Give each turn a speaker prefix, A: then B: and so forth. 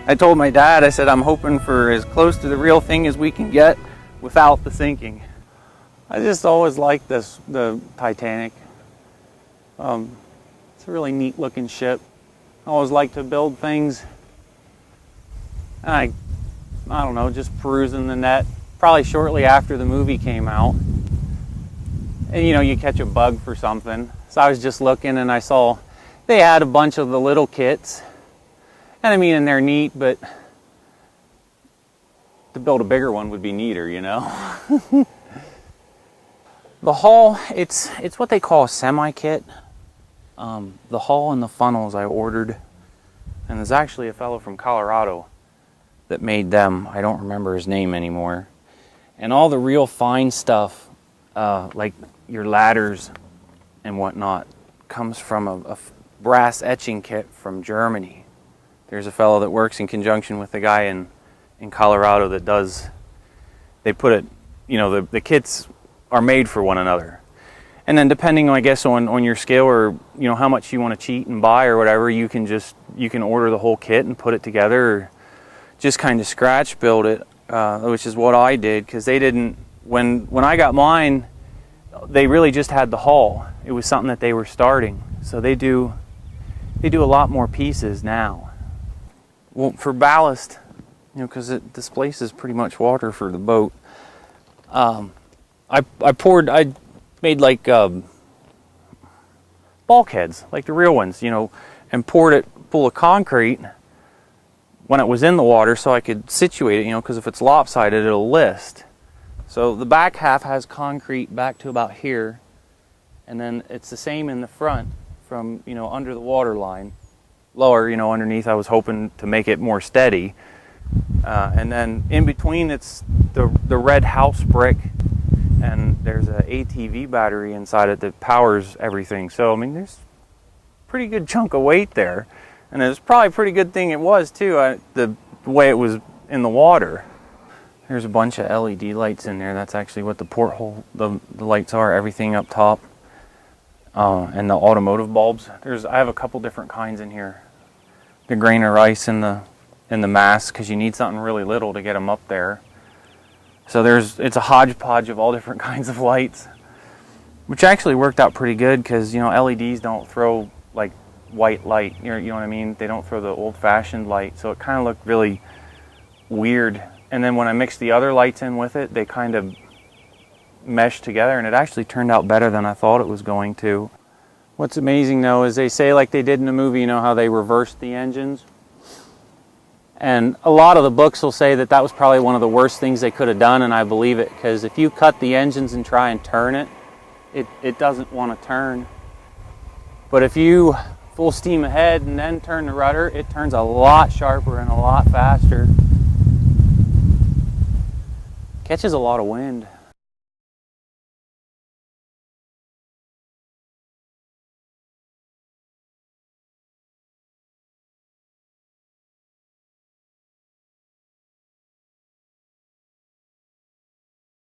A: I told my dad, I said, I'm hoping for as close to the real thing as we can get without the sinking. I just always liked the Titanic. It's a really neat looking ship. I always like to build things. I don't know, just perusing the net, probably shortly after the movie came out. And you catch a bug for something. So I was just looking and I saw they had a bunch of the little kits. And I mean, and they're neat, but to build a bigger one would be neater, The hull, it's what they call a semi-kit. The hull and the funnels I ordered. And there's actually a fellow from Colorado that made them. I don't remember his name anymore. And all the real fine stuff, like your ladders and whatnot, comes from a brass etching kit from Germany. There's a fellow that works in conjunction with the guy in Colorado that does, they put it, the kits are made for one another. And then depending, I guess, on your skill or, how much you want to cheat and buy or whatever, you can order the whole kit and put it together, or just kind of scratch build it, which is what I did, because they didn't, when I got mine, they really just had the hull. It was something that they were starting. So they do a lot more pieces now. Well, for ballast, because this place is pretty much water for the boat. I made like bulkheads, like the real ones, and poured it full of concrete when it was in the water, so I could situate it, because if it's lopsided, it'll list. So the back half has concrete back to about here, and then it's the same in the front from under the water line. Lower, underneath, I was hoping to make it more steady. And then in between, it's the red house brick, and there's an ATV battery inside it that powers everything. So, I mean, there's a pretty good chunk of weight there. And it's probably a pretty good thing it was, too, the way it was in the water. There's a bunch of LED lights in there. That's actually what the porthole, the lights are, everything up top. And the automotive bulbs. I have a couple different kinds in here. The grain of rice in the mast, because you need something really little to get them up there. So it's a hodgepodge of all different kinds of lights, which actually worked out pretty good, because LEDs don't throw like white light. You know what I mean? They don't throw the old-fashioned light, so it kind of looked really weird. And then when I mixed the other lights in with it, they kind of meshed together, and it actually turned out better than I thought it was going to. What's amazing, though, is they say, like they did in the movie, how they reversed the engines. And a lot of the books will say that was probably one of the worst things they could have done, and I believe it, because if you cut the engines and try and turn it, it doesn't want to turn. But if you full steam ahead and then turn the rudder, it turns a lot sharper and a lot faster. Catches a lot of wind.